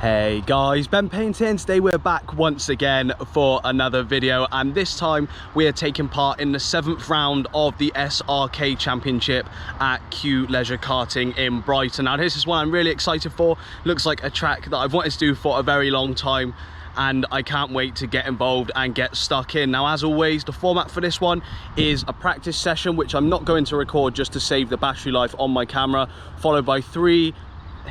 Hey guys, Ben Payne here, and today we're back once again for another video, and this time we are taking part in the 7th round of the SRK Championship at Q Leisure Karting in Brighton. Now this is one I'm really excited for. Looks like a track that I've wanted to do for a very long time, and I can't wait to get involved and get stuck in. Now, as always, the format for this one is a practice session, which I'm not going to record just to save the battery life on my camera, followed by 3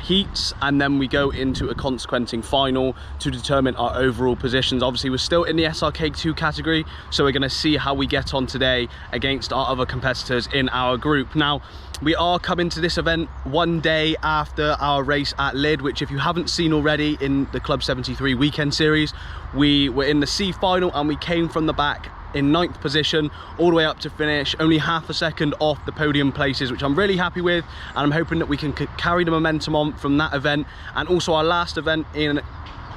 heats, and then we go into a consequencing final to determine our overall positions. Obviously we're still in the SRK2 category, so we're going to see how we get on today against our other competitors in our group. Now we are coming to this event one day after our race at Lyd, which if you haven't seen already in the Club 73 weekend series, we were in the C final and we came from the back in 9th position all the way up to finish, only half a second off the podium places, which I'm really happy with, and I'm hoping that we can carry the momentum on from that event and also our last event in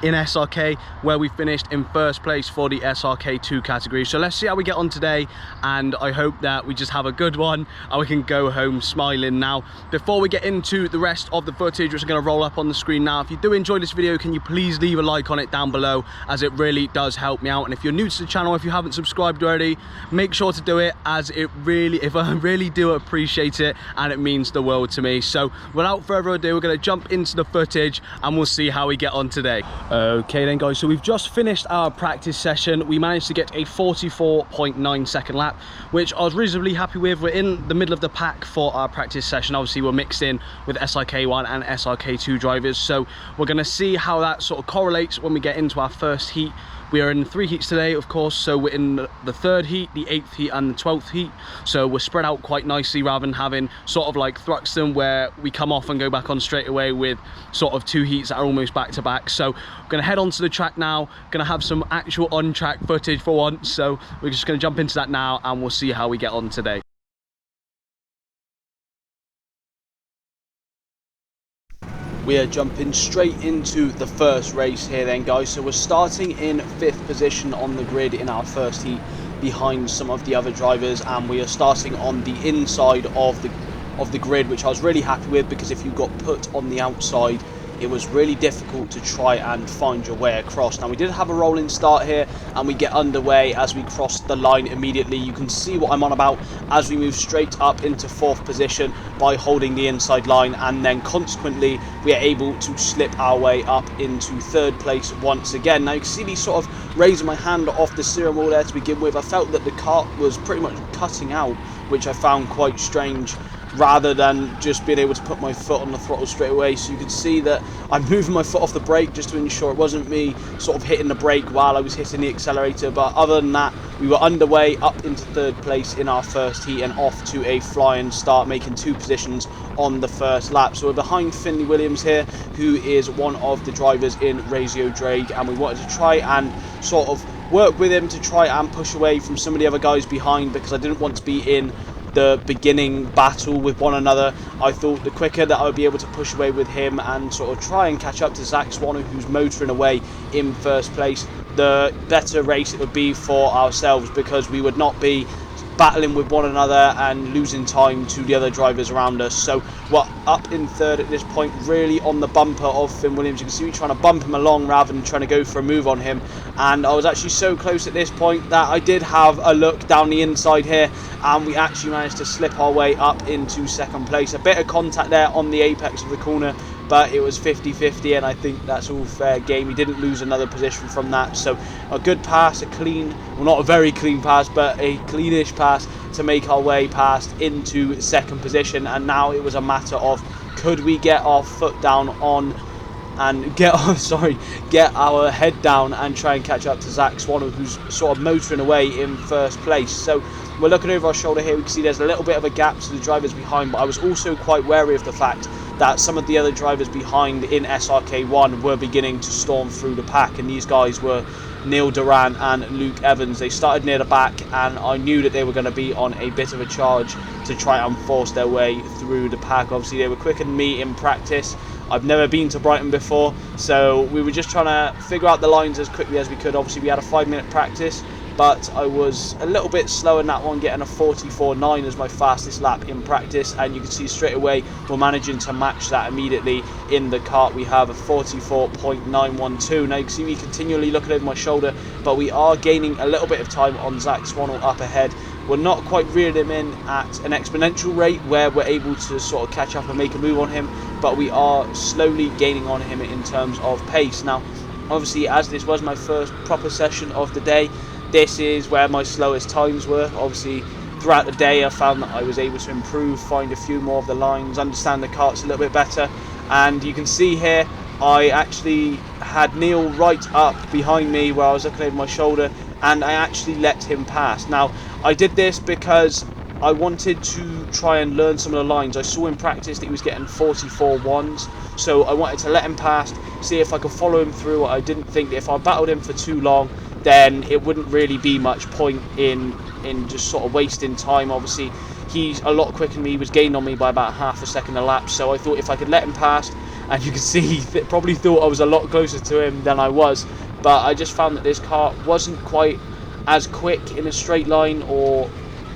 SRK, where we finished in 1st place for the SRK2 category. So let's see how we get on today, and I hope that we just have a good one and we can go home smiling. Now, before we get into the rest of the footage, which is going to roll up on the screen now, if you do enjoy this video, can you please leave a like on it down below, as it really does help me out. And if you're new to the channel, if you haven't subscribed already, make sure to do it, as I really do appreciate it and it means the world to me. So without further ado, we're going to jump into the footage and we'll see how we get on today. Okay then guys, so we've just finished our practice session. We managed to get a 44.9 second lap, which I was reasonably happy with. We're in the middle of the pack for our practice session. Obviously we're mixed in with SRK1 and SRK2 drivers, so we're going to see how that sort of correlates when we get into our first heat. We are in 3 heats today, of course, so we're in the 3rd heat, the 8th heat and the 12th heat, so we're spread out quite nicely rather than having sort of like Thruxton where we come off and go back on straight away with sort of 2 heats that are almost back to back. So we're going to head onto the track now, going to have some actual on-track footage for once, so we're just going to jump into that now and we'll see how we get on today. We are jumping straight into the first race here then guys, so we're starting in 5th position on the grid in our first heat behind some of the other drivers, and we are starting on the inside of the grid, which I was really happy with, because if you got put on the outside it was really difficult to try and find your way across. Now we did have a rolling start here and we get underway as we cross the line immediately. You can see what I'm on about as we move straight up into 4th position by holding the inside line, and then consequently we are able to slip our way up into 3rd place once again. Now you can see me sort of raising my hand off the steering wheel there to begin with. I felt that the kart was pretty much cutting out, which I found quite strange, rather than just being able to put my foot on the throttle straight away. So you can see that I'm moving my foot off the brake just to ensure it wasn't me sort of hitting the brake while I was hitting the accelerator. But other than that, we were underway up into 3rd place in our first heat and off to a flying start, making 2 positions on the first lap. So we're behind Finley Williams here, who is one of the drivers in Razio Drake, and we wanted to try and sort of work with him to try and push away from some of the other guys behind, because I didn't want to be in the beginning battle with one another. I thought the quicker that I would be able to push away with him and sort of try and catch up to Zach Swanner, who's motoring away in 1st place, the better race it would be for ourselves, because we would not be battling with one another and losing time to the other drivers around us. So we're up in 3rd at this point, really on the bumper of Finn Williams. You can see me trying to bump him along rather than trying to go for a move on him, and I was actually so close at this point that I did have a look down the inside here, and we actually managed to slip our way up into 2nd place. A bit of contact there on the apex of the corner, but it was 50-50, and I think that's all fair game. He didn't lose another position from that, so a good pass, a clean, well not a very clean pass, but a cleanish pass to make our way past into 2nd position. And now it was a matter of, could we get our foot down on and get our head down and try and catch up to Zach Swanner, who's sort of motoring away in 1st place. So we're looking over our shoulder here. We can see there's a little bit of a gap to the drivers behind, but I was also quite wary of the fact that some of the other drivers behind in SRK1 were beginning to storm through the pack, and these guys were Neil Duran and Luke Evans. They started near the back, and I knew that they were going to be on a bit of a charge to try and force their way through the pack. Obviously they were quicker than me in practice. I've never been to Brighton before, so we were just trying to figure out the lines as quickly as we could. Obviously we had a 5-minute practice, but I was a little bit slow in that one, getting a 44.9 as my fastest lap in practice, and you can see straight away we're managing to match that immediately in the kart. We have a 44.912. Now you can see me continually looking over my shoulder, but we are gaining a little bit of time on Zach Swannell up ahead. We're not quite reeling him in at an exponential rate where we're able to sort of catch up and make a move on him, but we are slowly gaining on him in terms of pace. Now, obviously, as this was my first proper session of the day, this is where my slowest times were. Obviously, throughout the day, I found that I was able to improve, find a few more of the lines, understand the karts a little bit better, and you can see here, I actually had Neil right up behind me where I was looking over my shoulder, and I actually let him pass. Now, I did this because I wanted to try and learn some of the lines. I saw in practice that he was getting 44.1s, so I wanted to let him pass, see if I could follow him through. I didn't think that if I battled him for too long, then it wouldn't really be much point in just sort of wasting time. Obviously, he's a lot quicker than me. He was gaining on me by about half a second a lap, so I thought if I could let him pass, and you can see he probably thought I was a lot closer to him than I was, but I just found that this car wasn't quite as quick in a straight line or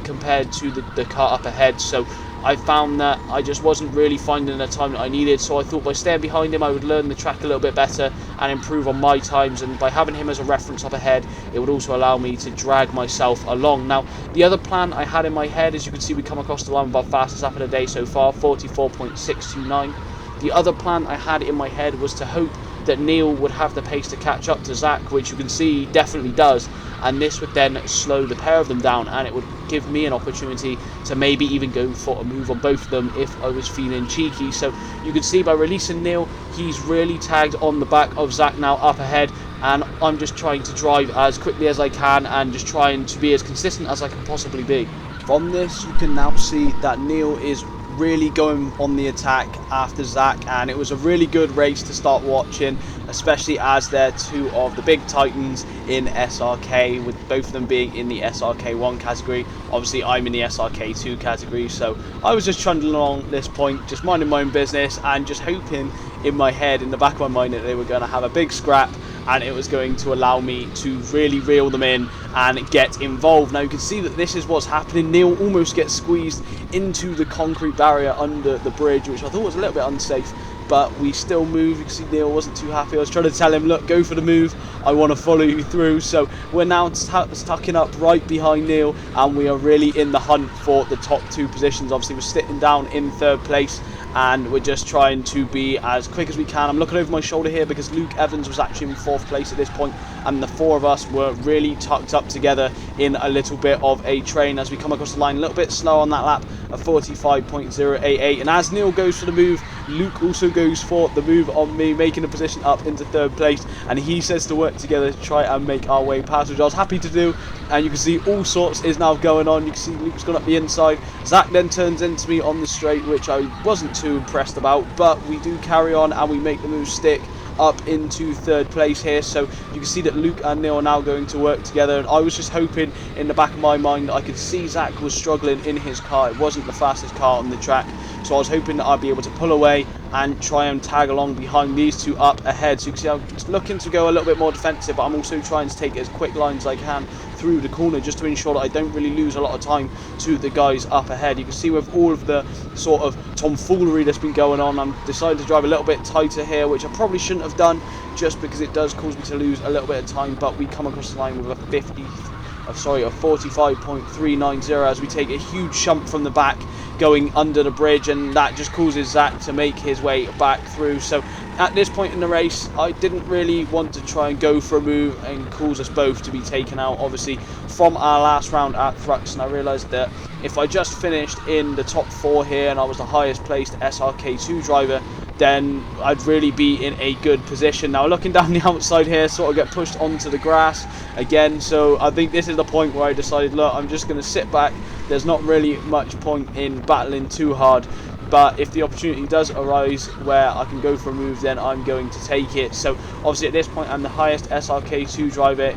compared to the car up ahead, so I found that I just wasn't really finding the time that I needed. So I thought by staying behind him I would learn the track a little bit better and improve on my times, and by having him as a reference up ahead, it would also allow me to drag myself along. Now, the other plan I had in my head, as you can see, we come across the line with our fastest lap of the day so far, 44.629. The other plan I had in my head was to hope that Neil would have the pace to catch up to Zach, which you can see he definitely does, and this would then slow the pair of them down, and it would give me an opportunity to maybe even go for a move on both of them if I was feeling cheeky. So you can see by releasing Neil, he's really tagged on the back of Zach now up ahead, and I'm just trying to drive as quickly as I can and just trying to be as consistent as I can possibly be. From this, you can now see that Neil is really going on the attack after Zach, and it was a really good race to start watching, especially as they're two of the big titans in SRK, with both of them being in the SRK1 category. Obviously I'm in the SRK2 category, so I was just trundling along this point, just minding my own business and just hoping in my head, in the back of my mind, that they were going to have a big scrap and it was going to allow me to really reel them in and get involved. Now you can see that this is what's happening. Neil almost gets squeezed into the concrete barrier under the bridge, which I thought was a little bit unsafe, but we still move. You can see Neil wasn't too happy. I was trying to tell him, look, go for the move, I want to follow you through. So we're now tucking up right behind Neil, and we are really in the hunt for the top two positions. Obviously we're sitting down in third place, and we're just trying to be as quick as we can. I'm looking over my shoulder here because Luke Evans was actually in fourth place at this point, and the four of us were really tucked up together in a little bit of a train as we come across the line. A little bit slow on that lap, a 45.088, and as Neil goes for the move, Luke also goes for the move on me, making a position up into third place, and he says to work together to try and make our way past, which I was happy to do. And you can see all sorts is now going on. You can see Luke's gone up the inside. Zach then turns into me on the straight, which I wasn't too impressed about, but we do carry on and we make the move stick up into third place here. So you can see that Luke and Neil are now going to work together, and I was just hoping in the back of my mind that I could see Zach was struggling in his car. It wasn't the fastest car on the track, so I was hoping that I'd be able to pull away and try and tag along behind these two up ahead. So you can see I'm just looking to go a little bit more defensive, but I'm also trying to take as quick lines as I can through the corner just to ensure that I don't really lose a lot of time to the guys up ahead. You can see with all of the sort of tomfoolery that's been going on, I'm deciding to drive a little bit tighter here, which I probably shouldn't have done just because it does cause me to lose a little bit of time, but we come across the line with a 45.390 as we take a huge shump from the back going under the bridge, and that just causes Zach to make his way back through. So at this point in the race, I didn't really want to try and go for a move and cause us both to be taken out. Obviously from our last round at Thruxton, I realised that if I just finished in the top 4 here and I was the highest placed SRK2 driver, then I'd really be in a good position. Now looking down the outside here, sort of get pushed onto the grass again, so I think this is the point where I decided, look, I'm just going to sit back. There's not really much point in battling too hard, but if the opportunity does arise where I can go for a move, then I'm going to take it. So obviously at this point I'm the highest SRK2 driver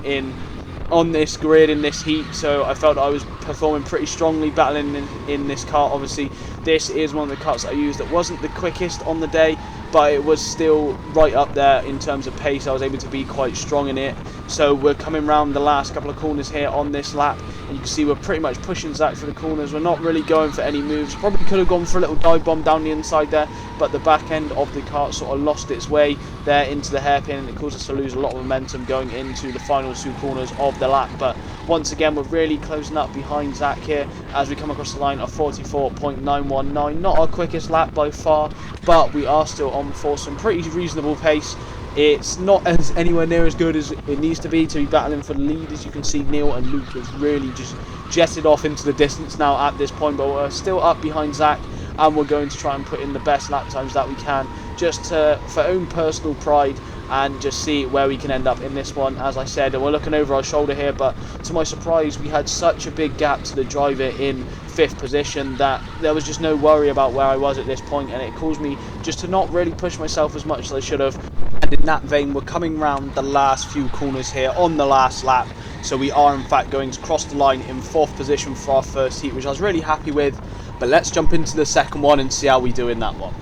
on this grid in this heat, so I felt I was performing pretty strongly battling in this kart. Obviously this is one of the karts I used that wasn't the quickest on the day, but it was still right up there in terms of pace. I was able to be quite strong in it, So we're coming round the last couple of corners here on this lap, and you can see we're pretty much pushing Zach through the corners. We're not really going for any moves. Probably could have gone for a little dive bomb down the inside there, but the back end of the kart sort of lost its way there into the hairpin, and it caused us to lose a lot of momentum going into the final 2 corners of the lap. But once again, we're really closing up behind Zach here as we come across the line of 44.919. Not our quickest lap by far, but we are still on for some pretty reasonable pace. It's not anywhere near as good as it needs to be battling for the lead. As you can see, Neil and Luke have really just jetted off into the distance now at this point, but we're still up behind Zach, and we're going to try and put in the best lap times that we can, just for own personal pride, and just see where we can end up in this one. As I said, and we're looking over our shoulder here, but to my surprise, we had such a big gap to the driver in 5th position that there was just no worry about where I was at this point, and it caused me just to not really push myself as much as I should have. And in that vein, we're coming round the last few corners here on the last lap, so we are in fact going to cross the line in 4th position for our first heat, which I was really happy with. But let's jump into the second one and see how we do in that one.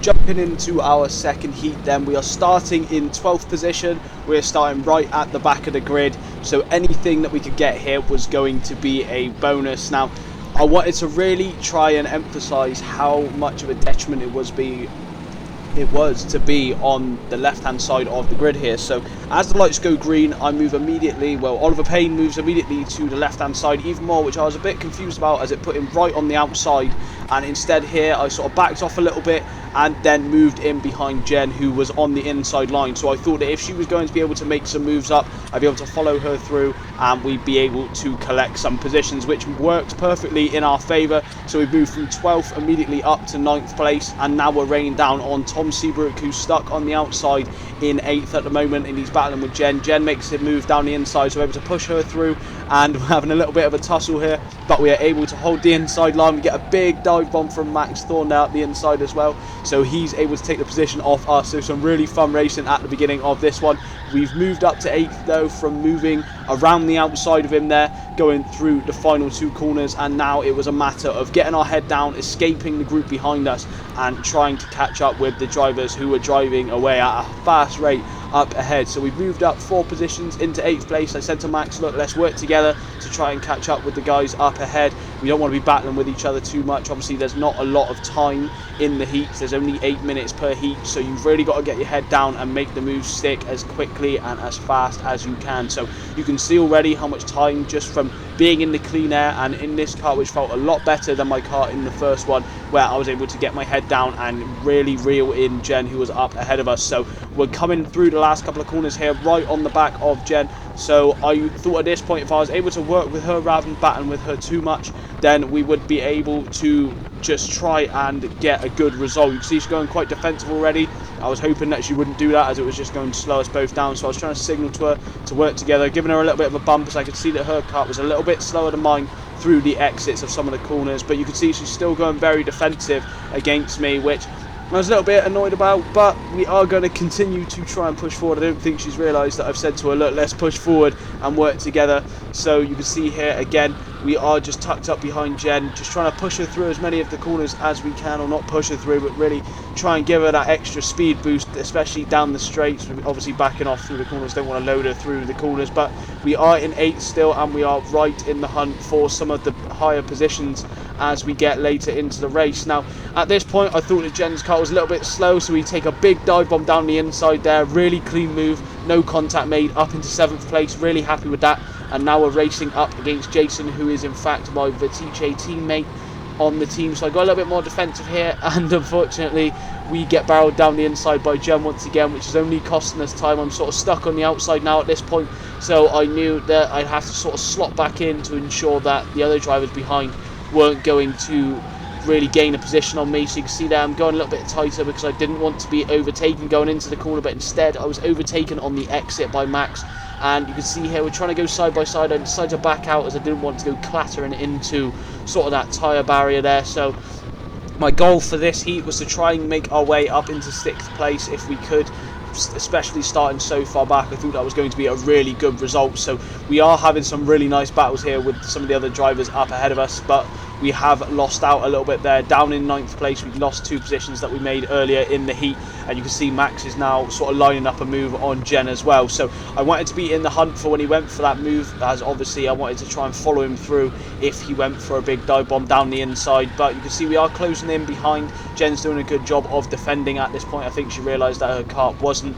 Jumping into our second heat then, we are starting in 12th position. We're starting right at the back of the grid, so anything that we could get here was going to be a bonus. Now, I wanted to really try and emphasise how much of a detriment it was to be on the left hand side of the grid here. So as the lights go green, I move immediately, well, Oliver Payne moves immediately to the left hand side even more, which I was a bit confused about as it put him right on the outside, and instead here I sort of backed off a little bit and then moved in behind Jen, who was on the inside line. So I thought that if she was going to be able to make some moves up, I'd be able to follow her through and we'd be able to collect some positions, which worked perfectly in our favour. So we've moved from 12th immediately up to 9th place, and now we're raining down on Tom Seabrook, who's stuck on the outside in 8th at the moment, and he's battling with Jen. Jen makes a move down the inside, so we're able to push her through, and we're having a little bit of a tussle here, but we are able to hold the inside line. We get a big dive bomb from Max Thorne out the inside as well, so he's able to take the position off us. So some really fun racing at the beginning of this one. We've moved up to 8th though from moving around the outside of him there, going through the final 2 corners, and now it was a matter of getting our head down, escaping the group behind us, and trying to catch up with the drivers who were driving away at a fast rate up ahead. So we've moved up 4 positions into 8th place. I said to Max, look, let's work together to try and catch up with the guys up ahead. We don't want to be battling with each other too much. Obviously there's not a lot of time in the heats, there's only 8 minutes per heat, so you've really got to get your head down and make the moves stick as quickly and as fast as you can. So you can see already how much time, just from being in the clean air and in this car, which felt a lot better than my car in the first one, where I was able to get my head down and really reel in Jen, who was up ahead of us. So we're coming through the last couple of corners here right on the back of Jen. So I thought at this point, if I was able to work with her rather than battling with her too much, then we would be able to just try and get a good result. You can see she's going quite defensive already. I was hoping that she wouldn't do that, as it was just going to slow us both down. So I was trying to signal to her to work together, giving her a little bit of a bump, as I could see that her kart was a little bit slower than mine through the exits of some of the corners. But you can see she's still going very defensive against me, which I was a little bit annoyed about, but we are going to continue to try and push forward. I don't think she's realised that I've said to her, look, let's push forward and work together. So you can see here again, we are just tucked up behind Jen, just trying to push her through as many of the corners as we can, or not push her through, but really try and give her that extra speed boost, especially down the straights. We're obviously backing off through the corners, don't want to load her through the corners, but we are in 8th still, and we are right in the hunt for some of the higher positions as we get later into the race. Now at this point I thought that Jen's car was a little bit slow, so we take a big dive bomb down the inside there, really clean move, no contact made, up into 7th place, really happy with that. And now we're racing up against Jason, who is in fact my Vertice teammate on the team. So I got a little bit more defensive here, and unfortunately we get barreled down the inside by Jen once again, which is only costing us time. I'm sort of stuck on the outside now at this point, so I knew that I'd have to sort of slot back in to ensure that the other drivers behind weren't going to really gain a position on me. So you can see there I'm going a little bit tighter because I didn't want to be overtaken going into the corner, but instead I was overtaken on the exit by Max. And you can see here we're trying to go side by side. I decided to back out as I didn't want to go clattering into sort of that tyre barrier there. So my goal for this heat was to try and make our way up into 6th place if we could, especially starting so far back. I thought that was going to be a really good result. So we are having some really nice battles here with some of the other drivers up ahead of us, but we have lost out a little bit there. Down in 9th place, we lost 2 positions that we made earlier in the heat, and you can see Max is now sort of lining up a move on Jen as well. So I wanted to be in the hunt for when he went for that move, as obviously I wanted to try and follow him through if he went for a big dive bomb down the inside. But you can see we are closing in behind. Jen's doing a good job of defending at this point. I think she realised that her kart wasn't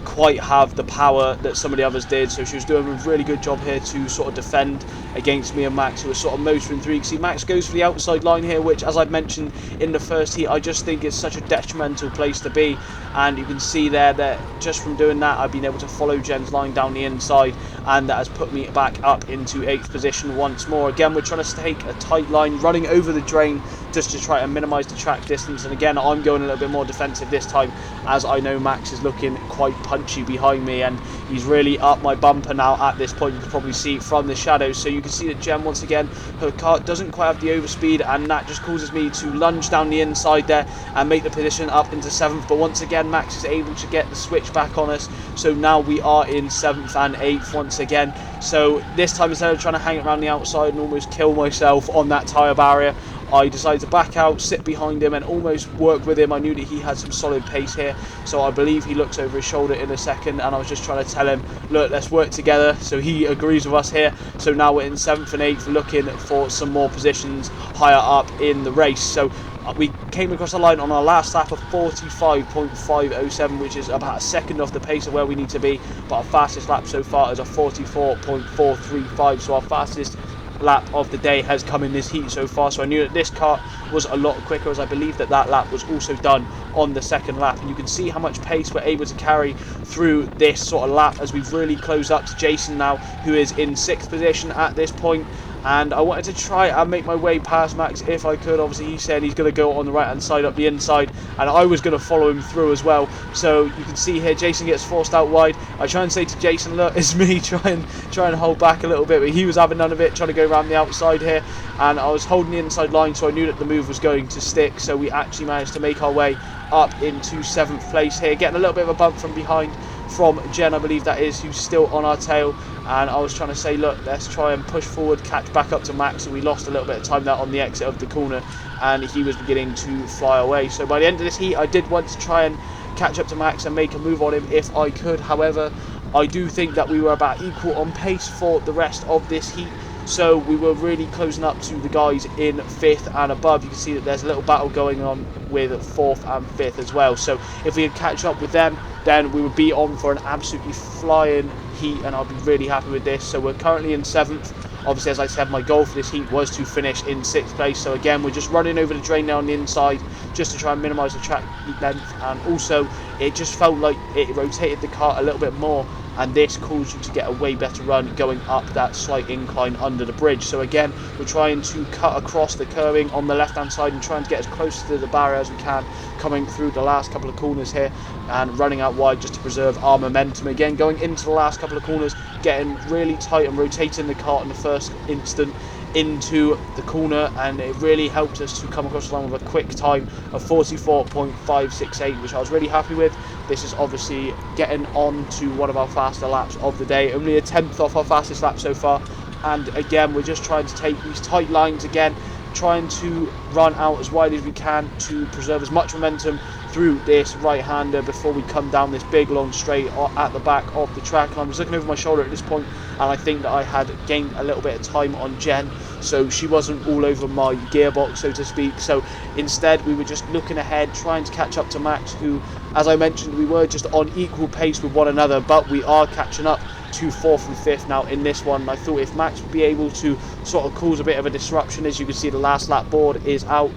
quite have the power that some of the others did, so she was doing a really good job here to sort of defend against me and Max, who was sort of motoring through. You can see Max goes for the outside line here, which, as I've mentioned in the first heat, I just think is such a detrimental place to be, and you can see there that just from doing that I've been able to follow Jen's line down the inside, and that has put me back up into 8th position once more. Again, we're trying to take a tight line, running over the drain just to try and minimise the track distance, and again I'm going a little bit more defensive this time, as I know Max is looking quite punchy behind me, and he's really up my bumper now at this point. You can probably see from the shadows, so you can see that Jen, once again, her car doesn't quite have the overspeed, and that just causes me to lunge down the inside there and make the position up into 7th. But once again, Max is able to get the switch back on us, so now we are in 7th and 8th once again. So this time, instead of trying to hang it around the outside and almost kill myself on that tyre barrier, I decided to back out, sit behind him and almost work with him. I knew that he had some solid pace here, so I believe he looks over his shoulder in a second, and I was just trying to tell him, look, let's work together. So he agrees with us here, so now we're in 7th and 8th looking for some more positions higher up in the race. So we came across the line on our last lap of 45.507, which is about a second off the pace of where we need to be, but our fastest lap so far is a 44.435, so our fastest lap of the day has come in this heat so far. So I knew that this kart was a lot quicker, as I believe that that lap was also done on the second lap, and you can see how much pace we're able to carry through this sort of lap as we've really closed up to Jason now, who is in 6th position at this point. And I wanted to try and make my way past Max if I could. Obviously he said he's going to go on the right hand side up the inside, and I was going to follow him through as well. So you can see here Jason gets forced out wide. I try and say to Jason, look, it's me, try and hold back a little bit, but he was having none of it, trying to go around the outside here, and I was holding the inside line, so I knew that the move was going to stick. So we actually managed to make our way up into 7th place here, getting a little bit of a bump from behind from Jen, I believe that is, who's still on our tail. And I was trying to say, look, let's try and push forward, catch back up to Max, and we lost a little bit of time there on the exit of the corner, and he was beginning to fly away. So by the end of this heat, I did want to try and catch up to Max and make a move on him if I could. However, I do think that we were about equal on pace for the rest of this heat, so we were really closing up to the guys in 5th and above. You can see that there's a little battle going on with 4th and 5th as well. So if we could catch up with them, then we would be on for an absolutely flying heat, and I'll be really happy with this. So we're currently in 7th. Obviously, as I said, my goal for this heat was to finish in 6th place. So again, we're just running over the drain now on the inside just to try and minimise the track length, and also it just felt like it rotated the kart a little bit more, and this caused you to get a way better run going up that slight incline under the bridge. So again, we're trying to cut across the curving on the left hand side and trying to get as close to the barrier as we can, coming through the last couple of corners here and running out wide just to preserve our momentum. Again, going into the last couple of corners, getting really tight and rotating the kart in the first instant into the corner, and it really helped us to come across the line with a quick time of 44.568, which I was really happy with. This is obviously getting on to one of our faster laps of the day, only a 10th off our fastest lap so far. And again, we're just trying to take these tight lines again, trying to run out as wide as we can to preserve as much momentum through this right-hander before we come down this big long straight at the back of the track. And I was looking over my shoulder at this point, and I think that I had gained a little bit of time on Jen, so she wasn't all over my gearbox, so to speak. So instead we were just looking ahead, trying to catch up to Max, who, as I mentioned, we were just on equal pace with one another, but we are catching up to 4th and 5th now in this one. I thought if Max would be able to sort of cause a bit of a disruption, as you can see the last lap board is out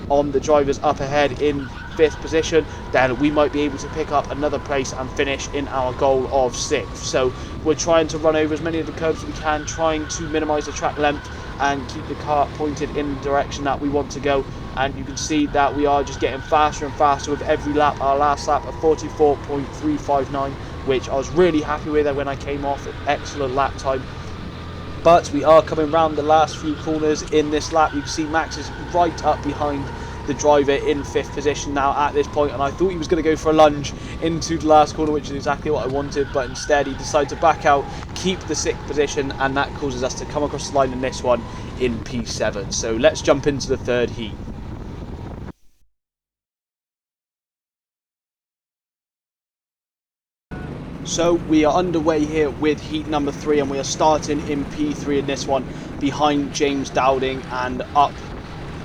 on the drivers up ahead in 5th position, then we might be able to pick up another place and finish in our goal of 6th. So we're trying to run over as many of the curves as we can, trying to minimise the track length and keep the kart pointed in the direction that we want to go. And you can see that we are just getting faster and faster with every lap. Our last lap of 44.359, which I was really happy with when I came off. An excellent lap time. But we are coming round the last few corners in this lap. You can see Max is right up behind the driver in 5th position now at this point, and I thought he was going to go for a lunge into the last corner, which is exactly what I wanted, but instead he decided to back out, keep the 6th position, and that causes us to come across the line in this one in P7. So let's jump into the third heat. So we are underway here with heat number 3, and we are starting in P3 in this one behind James Dowding, and up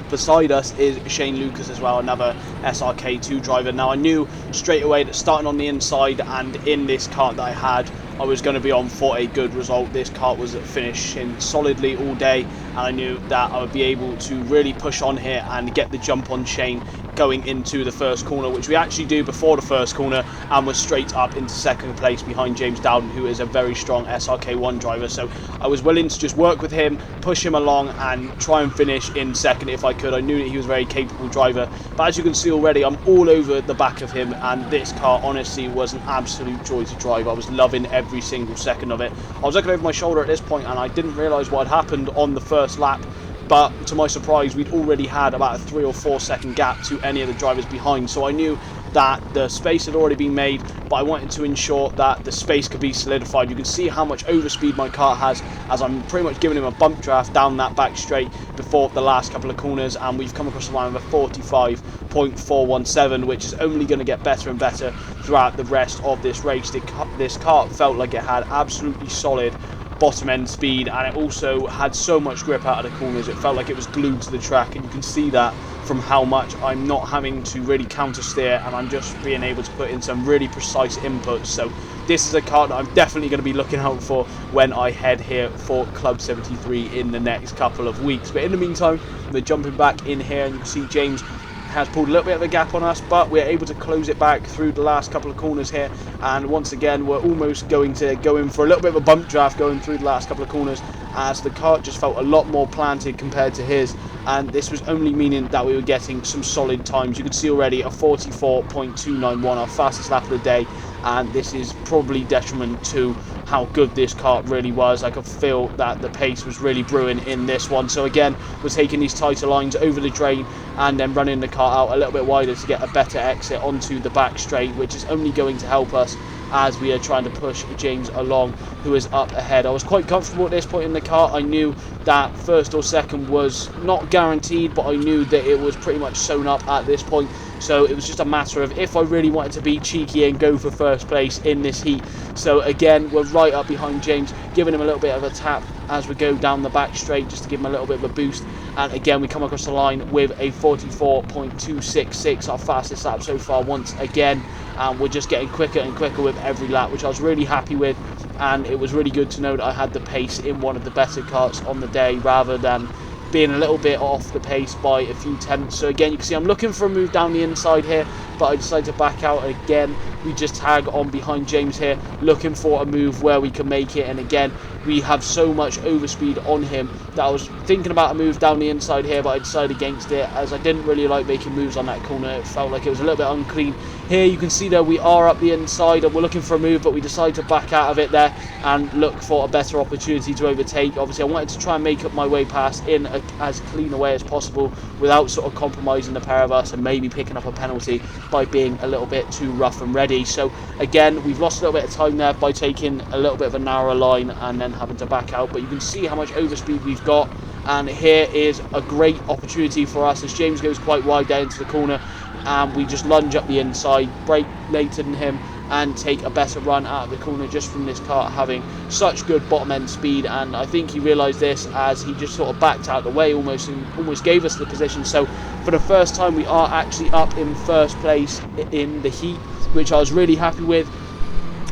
beside us is Shane Lucas as well, another SRK2 driver. Now I knew straight away that starting on the inside and in this kart that I had, I was going to be on for a good result. This kart was finishing solidly all day, and I knew that I would be able to really push on here and get the jump on Shane going into the first corner, which we actually do before the first corner, and we're straight up into second place behind James Dowden, who is a very strong SRK1 driver. So I was willing to just work with him, push him along, and try and finish in second if I could. I knew that he was a very capable driver, but as you can see already, I'm all over the back of him, and this car honestly was an absolute joy to drive. I was loving every single second of it. I was looking over my shoulder at this point, and I didn't realise what had happened on the first lap. But to my surprise, we'd already had about a 3 or 4 second gap to any of the drivers behind. So I knew that the space had already been made, but I wanted to ensure that the space could be solidified. You can see how much overspeed my car has, as I'm pretty much giving him a bump draft down that back straight before the last couple of corners, and we've come across the line with a 45.417, which is only going to get better and better throughout the rest of this race. This kart felt like it had absolutely solid bottom end speed, and it also had so much grip out of the corners. It felt like it was glued to the track, and you can see that from how much I'm not having to really counter steer, and I'm just being able to put in some really precise inputs. So this is a car that I'm definitely going to be looking out for when I head here for Club 73 in the next couple of weeks. But in the meantime, we're jumping back in here, and you can see James has pulled a little bit of a gap on us, but we're able to close it back through the last couple of corners here, and once again we're almost going to go in for a little bit of a bump draft going through the last couple of corners, as the kart just felt a lot more planted compared to his, and this was only meaning that we were getting some solid times. You can see already a 44.291, our fastest lap of the day, and this is probably detriment to how good this kart really was. I could feel that the pace was really brewing in this one. So again, we're taking these tighter lines over the drain and then running the kart out a little bit wider to get a better exit onto the back straight, which is only going to help us as we are trying to push James along, who is up ahead. I was quite comfortable at this point in the kart. I knew that first or second was not guaranteed, but I knew that it was pretty much sewn up at this point. So it was just a matter of if I really wanted to be cheeky and go for first place in this heat. So again, we're right up behind James, giving him a little bit of a tap as we go down the back straight, just to give him a little bit of a boost. And again, we come across the line with a 44.266, our fastest lap so far once again. And we're just getting quicker and quicker with every lap, which I was really happy with. And it was really good to know that I had the pace in one of the better karts on the day, rather than being a little bit off the pace by a few tenths. So again, you can see I'm looking for a move down the inside here, but I decided to back out. And again, we just tag on behind James here, looking for a move where we can make it. And again, we have so much overspeed on him that I was thinking about a move down the inside here, but I decided against it, as I didn't really like making moves on that corner. It felt like it was a little bit unclean. Here you can see that we are up the inside and we're looking for a move, but we decided to back out of it there and look for a better opportunity to overtake. Obviously, I wanted to try and make up my way past in as clean a way as possible without sort of compromising the pair of us and maybe picking up a penalty by being a little bit too rough and ready. So again, we've lost a little bit of time there by taking a little bit of a narrower line and then having to back out, but you can see how much overspeed we've got. And here is a great opportunity for us as James goes quite wide down into the corner, and we just lunge up the inside, break later than him, and take a better run out of the corner just from this kart having such good bottom end speed. And I think he realised this as he just sort of backed out the way almost, and almost gave us the position. So for the first time, we are actually up in first place in the heat, which I was really happy with.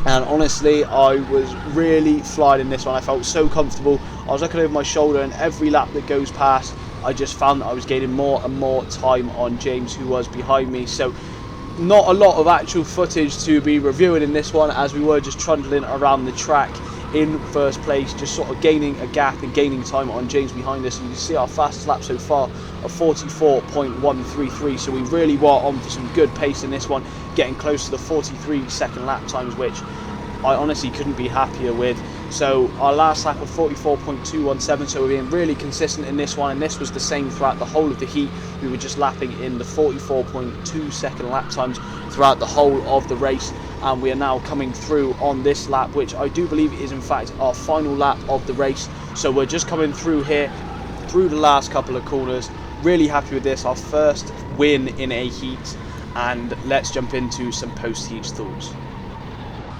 And honestly, I was really flying in this one. I felt so comfortable. I was looking over my shoulder, and every lap that goes past, I just found that I was gaining more and more time on James, who was behind me. So not a lot of actual footage to be reviewing in this one, as we were just trundling around the track in first place, just sort of gaining a gap and gaining time on James behind us. And you can see our fastest lap so far of 44.133, so we really were on for some good pace in this one, getting close to the 43 second lap times, which I honestly couldn't be happier with. So our last lap of 44.217, so we're being really consistent in this one, and this was the same throughout the whole of the heat. We were just lapping in the 44.2 second lap times throughout the whole of the race, and we are now coming through on this lap, which I do believe is in fact our final lap of the race. So we're just coming through here through the last couple of corners. Really happy with this, our first win in a heat, and let's jump into some post-heat thoughts.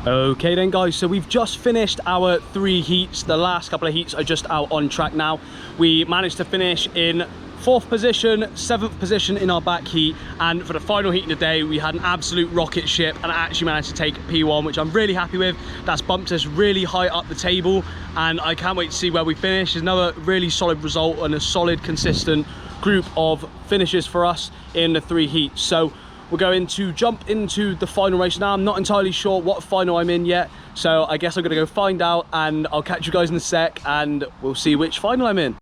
Okay then guys, so we've just finished our 3 heats. The last couple of heats are just out on track now. We managed to finish in 4th position, 7th position in our back heat, and for the final heat of the day we had an absolute rocket ship and actually managed to take P1, which I'm really happy with. That's bumped us really high up the table, and I can't wait to see where we finish. It's another really solid result and a solid consistent group of finishes for us in the 3 heats. So we're going to jump into the final race now. I'm not entirely sure what final I'm in yet, so I guess I'm gonna go find out, and I'll catch you guys in a sec and we'll see which final I'm in.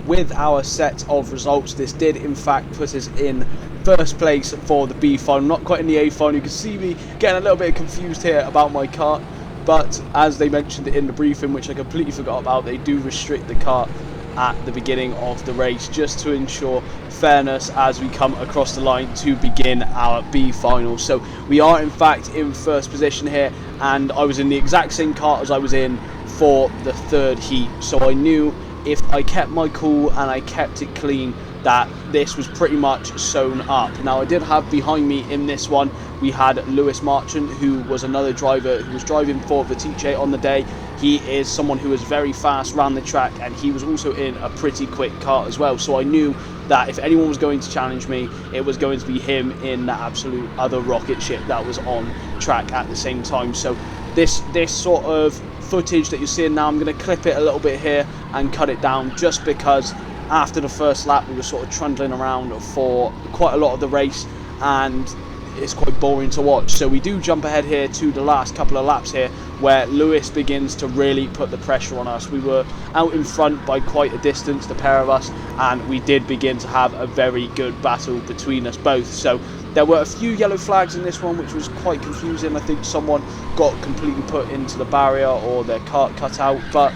With our set of results, this did in fact put us in 1st place for the B final, not quite in the A final. You can see me getting a little bit confused here about my kart, but as they mentioned in the briefing, which I completely forgot about, they do restrict the kart at the beginning of the race just to ensure fairness as we come across the line to begin our B final. So we are in fact in 1st position here, and I was in the exact same kart as I was in for the 3rd heat, so I knew if I kept my cool and I kept it clean that this was pretty much sewn up. Now I did have behind me in this one, we had Lewis Marchant, who was another driver who was driving for the Vitice on the day. He is someone who is very fast around the track, and he was also in a pretty quick kart as well, so I knew that if anyone was going to challenge me, it was going to be him in that absolute other rocket ship that was on track at the same time. So this sort of footage that you're seeing now, I'm going to clip it a little bit here and cut it down, just because after the 1st lap we were sort of trundling around for quite a lot of the race and it's quite boring to watch. So we do jump ahead here to the last couple of laps here, where Lewis begins to really put the pressure on us. We were out in front by quite a distance, the pair of us, and we did begin to have a very good battle between us both. So there were a few yellow flags in this one, which was quite confusing. I think someone got completely put into the barrier or their kart cut out, but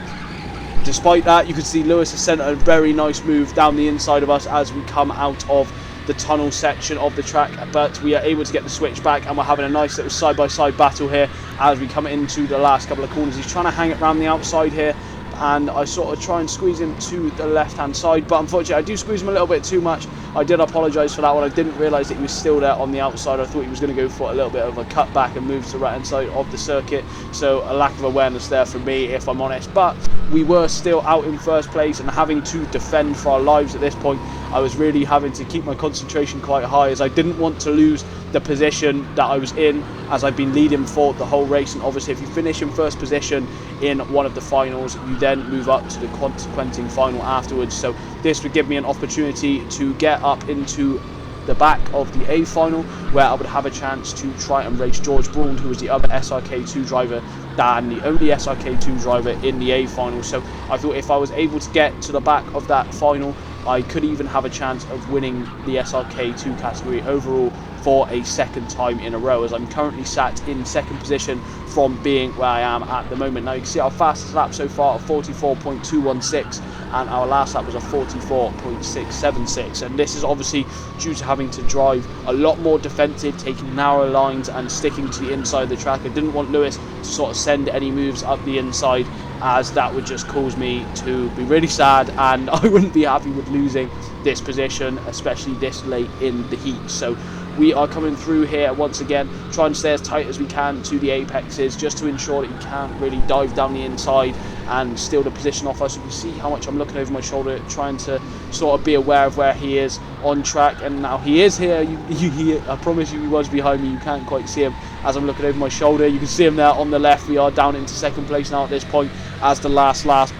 despite that, you can see Lewis has sent a very nice move down the inside of us as we come out of the tunnel section of the track, but we are able to get the switch back, and we're having a nice little side-by-side battle here as we come into the last couple of corners. He's trying to hang it around the outside here, and I sort of try and squeeze him to the left-hand side, but unfortunately I do squeeze him a little bit too much. I did apologise for that one. I didn't realise that he was still there on the outside. I thought he was going to go for a little bit of a cut back and move to the right-hand side of the circuit, so a lack of awareness there for me, if I'm honest. But we were still out in 1st place and having to defend for our lives at this point. I was really having to keep my concentration quite high, as I didn't want to lose the position that I was in, as I've been leading for the whole race. And obviously if you finish in 1st position in one of the finals, you then move up to the consequenting final afterwards. So this would give me an opportunity to get up into the back of the A final, where I would have a chance to try and race George Braun, who was the other SRK2 driver and the only SRK2 driver in the A final. So I thought if I was able to get to the back of that final, I could even have a chance of winning the SRK2 category overall for a 2nd time in a row, as I'm currently sat in 2nd position from being where I am at the moment. Now you can see our fastest lap so far of 44.216, and our last lap was a 44.676, and this is obviously due to having to drive a lot more defensive, taking narrow lines and sticking to the inside of the track. I didn't want Lewis to sort of send any moves up the inside, as that would just cause me to be really sad, and I wouldn't be happy with losing this position, especially this late in the heat. So we are coming through here once again, trying to stay as tight as we can to the apexes, just to ensure that you can't really dive down the inside and steal the position off us. You can see how much I'm looking over my shoulder, trying to sort of be aware of where he is on track, and now he is here. I promise you he was behind me. You can't quite see him as I'm looking over my shoulder. You can see him there on the left. We are down into 2nd place now at this point, as the last lap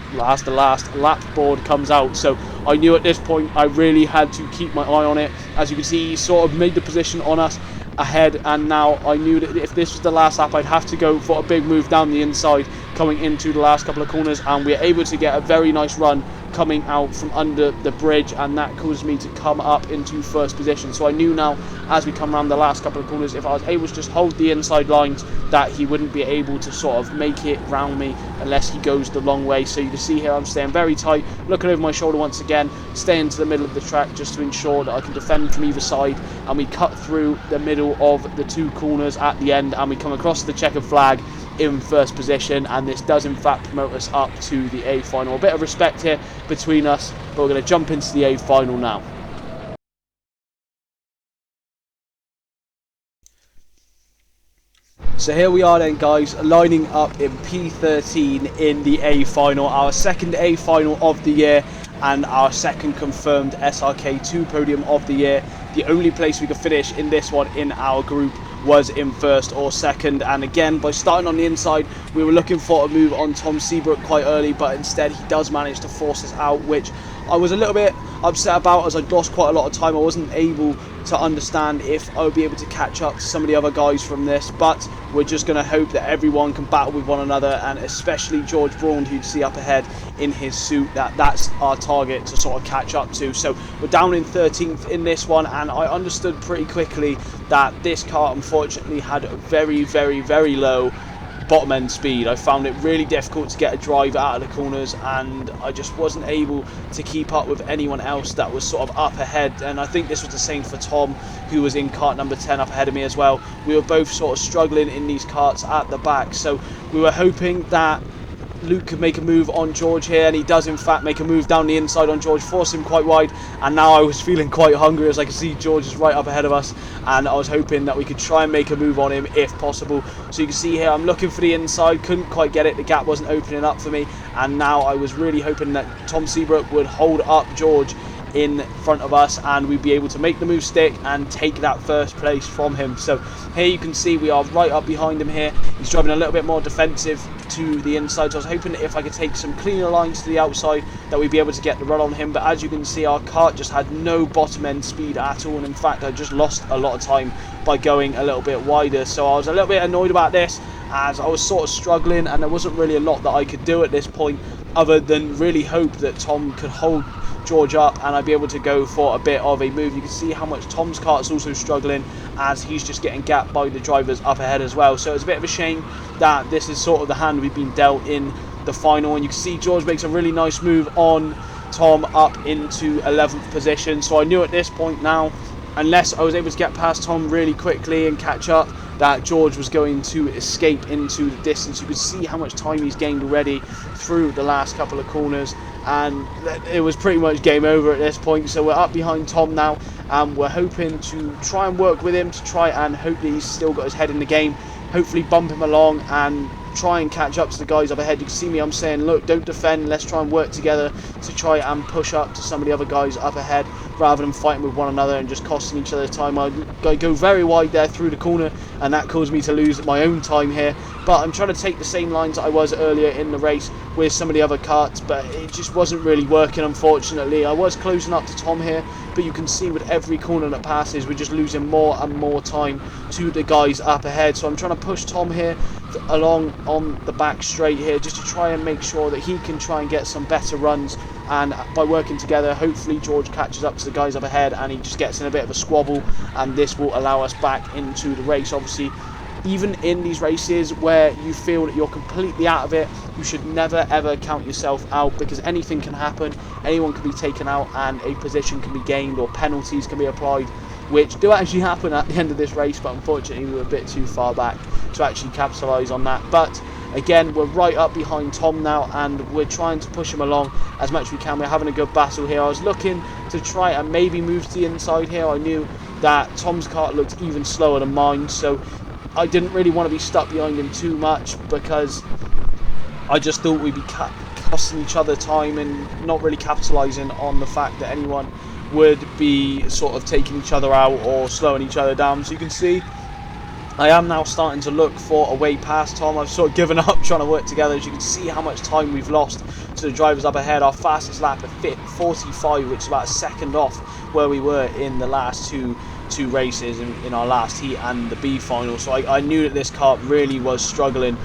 board comes out. So I knew at this point I really had to keep my eye on it. As you can see, he sort of made the position on us ahead, and now I knew that if this was the last lap, I'd have to go for a big move down the inside coming into the last couple of corners, and we're able to get a very nice run coming out from under the bridge, and that caused me to come up into 1st position. So I knew now, as we come around the last couple of corners, if I was able to just hold the inside lines, that he wouldn't be able to sort of make it round me unless he goes the long way. So you can see here I'm staying very tight, looking over my shoulder once again, staying to the middle of the track just to ensure that I can defend from either side, and we cut through the middle of the 2 corners at the end, and we come across the checkered flag in first position, and this does in fact promote us up to the A final. A bit of respect here between us, but we're going to jump into the A final now. So here we are then, guys, lining up in P13 in the A final, our second A final of the year and our second confirmed SRK2 podium of the year. The only place we could finish in this one in our group was in first or second, and again, by starting on the inside, we were looking for a move on Tom Seabrook quite early, but instead he does manage to force us out, which I was a little bit upset about, as I'd lost quite a lot of time. I wasn't able to understand if I would be able to catch up to some of the other guys from this, but we're just going to hope that everyone can battle with one another, and especially George Braun, who you see up ahead in his suit, that's our target to sort of catch up to. So we're down in 13th in this one, and I understood pretty quickly that this car unfortunately had a very, very, very low bottom end speed. I found it really difficult to get a drive out of the corners, and I just wasn't able to keep up with anyone else that was sort of up ahead. And I think this was the same for Tom, who was in cart number 10 up ahead of me as well. We were both sort of struggling in these carts at the back, so we were hoping that Luke could make a move on George here, and he does in fact make a move down the inside on George, force him quite wide, and now I was feeling quite hungry, as I can see George is right up ahead of us, and I was hoping that we could try and make a move on him if possible. So you can see here I'm looking for the inside, couldn't quite get it, the gap wasn't opening up for me, and now I was really hoping that Tom Seabrook would hold up George in front of us and we'd be able to make the move stick and take that first place from him. So here you can see we are right up behind him here. He's driving a little bit more defensive to the inside, so I was hoping that if I could take some cleaner lines to the outside that we'd be able to get the run on him, but as you can see our kart just had no bottom end speed at all, and in fact I just lost a lot of time by going a little bit wider. So I was a little bit annoyed about this, as I was sort of struggling and there wasn't really a lot that I could do at this point other than really hope that Tom could hold George up and I'd be able to go for a bit of a move. You can see how much Tom's kart's also struggling, as he's just getting gapped by the drivers up ahead as well. So it's a bit of a shame that this is sort of the hand we've been dealt in the final, and you can see George makes a really nice move on Tom up into 11th position. So I knew at this point now, unless I was able to get past Tom really quickly and catch up, that George was going to escape into the distance. You can see how much time he's gained already through the last couple of corners, and it was pretty much game over at this point. So we're up behind Tom now, and we're hoping to try and work with him to try and hope that he's still got his head in the game, hopefully bump him along and try and catch up to the guys up ahead. You can see me, I'm saying, look, don't defend, let's try and work together to try and push up to some of the other guys up ahead, rather than fighting with one another and just costing each other time. I go very wide there through the corner, and that caused me to lose my own time here, but I'm trying to take the same lines that I was earlier in the race with some of the other karts, but it just wasn't really working, unfortunately. I was closing up to Tom here, but you can see with every corner that passes we're just losing more and more time to the guys up ahead. So I'm trying to push Tom here along on the back straight here, just to try and make sure that he can try and get some better runs, and by working together hopefully George catches up to the guys up ahead and he just gets in a bit of a squabble, and this will allow us back into the race. Obviously, even in these races where you feel that you're completely out of it, you should never ever count yourself out, because anything can happen, anyone can be taken out and a position can be gained or penalties can be applied, which do actually happen at the end of this race, but unfortunately we were a bit too far back to actually capitalise on that. But again, we're right up behind Tom now and we're trying to push him along as much as we can. We're having a good battle here. I was looking to try and maybe move to the inside here. I knew that Tom's kart looked even slower than mine, so I didn't really want to be stuck behind him too much, because I just thought we'd be costing each other time and not really capitalising on the fact that anyone would be sort of taking each other out or slowing each other down. So you can see I am now starting to look for a way past Tom. I've sort of given up trying to work together. As you can see how much time we've lost to the drivers up ahead. Our fastest lap at 45, which is about a second off where we were in the last two races in our last heat and the B final. So I knew that this kart really was struggling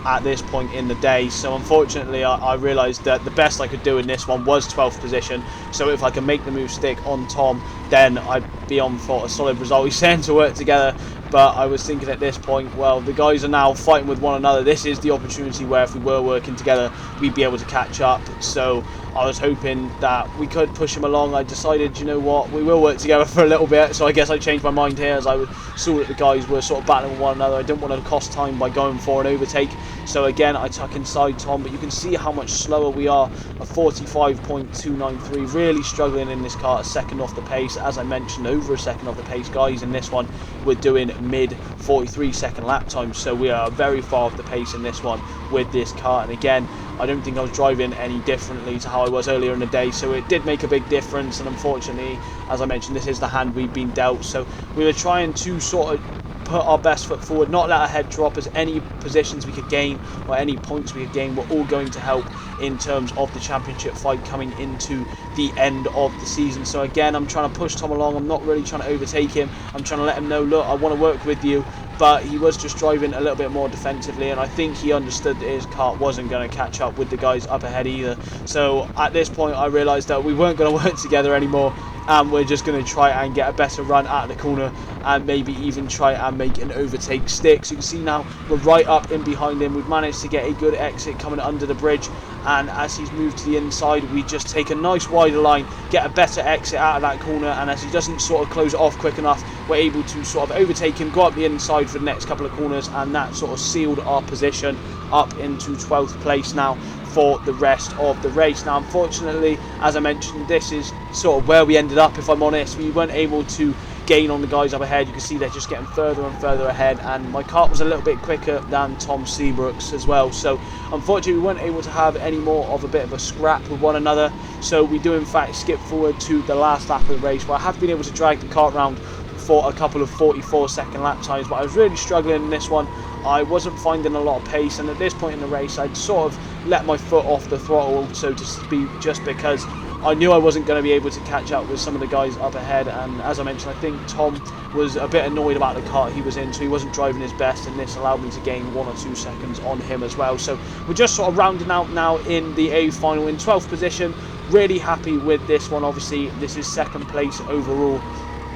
at this point in the day. So unfortunately I realised that the best I could do in this one was 12th position. So if I can make the move stick on Tom, then I'd be on for a solid result. He's saying to work together, but I was thinking at this point, well, the guys are now fighting with one another. This is the opportunity where if we were working together, we'd be able to catch up. So I was hoping that we could push him along. I decided, you know what, we will work together for a little bit, so I guess I changed my mind here as I saw that the guys were sort of battling with one another. I didn't want to cost time by going for an overtake, so again I tuck inside Tom, but you can see how much slower we are, a 45.293, really struggling in this car, a second off the pace, as I mentioned, over a second off the pace. Guys in this one we're doing mid 43 second lap times, so we are very far off the pace in this one with this car. And again, I don't think I was driving any differently to how I was earlier in the day, so it did make a big difference. And unfortunately, as I mentioned, this is the hand we've been dealt, so we were trying to sort of put our best foot forward, not let our head drop, as any positions we could gain or any points we could gain were all going to help in terms of the championship fight coming into the end of the season. So again, I'm trying to push Tom along. I'm not really trying to overtake him. I'm trying to let him know, look, I want to work with you, but he was just driving a little bit more defensively, and I think he understood that his car wasn't going to catch up with the guys up ahead either. So at this point I realised that we weren't going to work together anymore, and we're just going to try and get a better run out of the corner and maybe even try and make an overtake stick. So you can see now we're right up in behind him. We've managed to get a good exit coming under the bridge, and as he's moved to the inside, we just take a nice wider line, get a better exit out of that corner, and as he doesn't sort of close it off quick enough, we're able to sort of overtake him, go up the inside for the next couple of corners, and that sort of sealed our position up into 12th place now for the rest of the race. Now unfortunately, as I mentioned, this is sort of where we ended up, if I'm honest. We weren't able to gain on the guys up ahead. You can see they're just getting further and further ahead, and my kart was a little bit quicker than Tom Seabrook's as well, so unfortunately we weren't able to have any more of a bit of a scrap with one another. So we do in fact skip forward to the last lap of the race, where I have been able to drag the kart round for a couple of 44 second lap times, but I was really struggling in this one. I wasn't finding a lot of pace, and at this point in the race I'd sort of let my foot off the throttle, so to speak, just because I knew I wasn't going to be able to catch up with some of the guys up ahead. And as I mentioned, I think Tom was a bit annoyed about the car he was in, so he wasn't driving his best, and this allowed me to gain 1 or 2 seconds on him as well. So we're just sort of rounding out now in the A final in 12th position. Really happy with this one. Obviously this is second place overall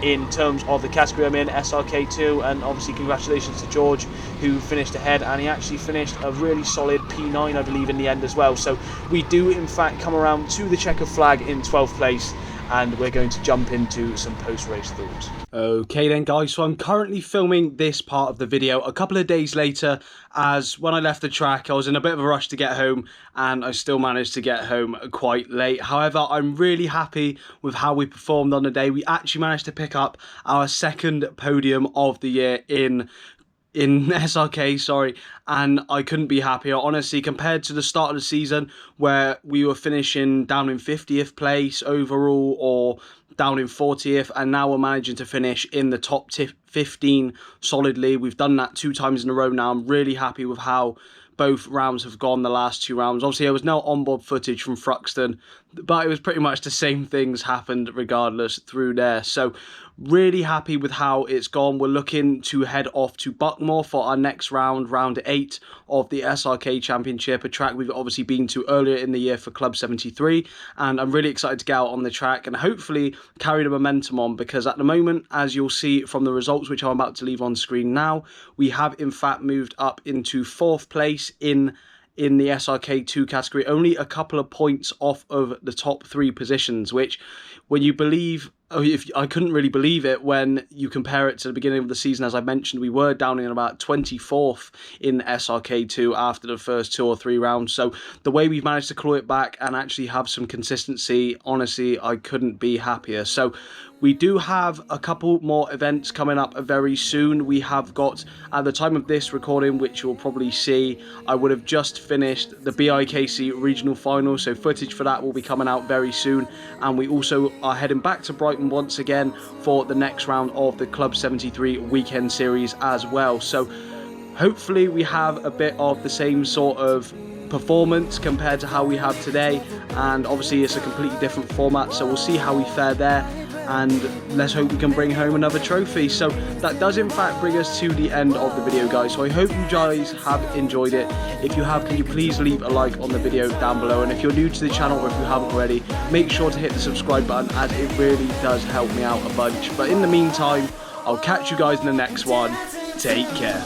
in terms of the category I'm in, SRK2, and obviously congratulations to George, who finished ahead, and he actually finished a really solid P9 I believe in the end as well. So we do in fact come around to the checkered flag in 12th place, and we're going to jump into some post-race thoughts. Okay then guys, so I'm currently filming this part of the video a couple of days later, as when I left the track I was in a bit of a rush to get home, and I still managed to get home quite late. However, I'm really happy with how we performed on the day. We actually managed to pick up our second podium of the year in SRK, sorry, and I couldn't be happier, honestly, compared to the start of the season where we were finishing down in 50th place overall or down in 40th, and now we're managing to finish in the top 15 solidly. We've done that 2 times in a row now. I'm really happy with how both rounds have gone, the last 2 rounds. Obviously, there was no onboard footage from Thruxton, but it was pretty much the same things happened regardless through there. So really happy with how it's gone. We're looking to head off to Buckmore for our next round, round 8 of the SRK Championship, a track we've obviously been to earlier in the year for Club 73, and I'm really excited to get out on the track and hopefully carry the momentum on, because at the moment, as you'll see from the results which I'm about to leave on screen now, we have in fact moved up into 4th place in the SRK2 category, only a couple of points off of the top 3 positions, which when you believe, I couldn't really believe it when you compare it to the beginning of the season. As I mentioned, we were down in about 24th in SRK2 after the first 2 or 3 rounds. So the way we've managed to claw it back and actually have some consistency, honestly, I couldn't be happier. So we do have a couple more events coming up very soon. We have got, at the time of this recording, which you'll probably see, I would have just finished the BIKC regional final, so footage for that will be coming out very soon. And we also are heading back to Brighton once again for the next round of the Club 73 weekend series as well. So hopefully we have a bit of the same sort of performance compared to how we have today, and obviously it's a completely different format, so we'll see how we fare there, and let's hope we can bring home another trophy. So that does in fact bring us to the end of the video, guys. So I hope you guys have enjoyed it. If you have, can you please leave a like on the video down below, and if you're new to the channel or if you haven't already, make sure to hit the subscribe button, as it really does help me out a bunch. But in the meantime, I'll catch you guys in the next one. Take care.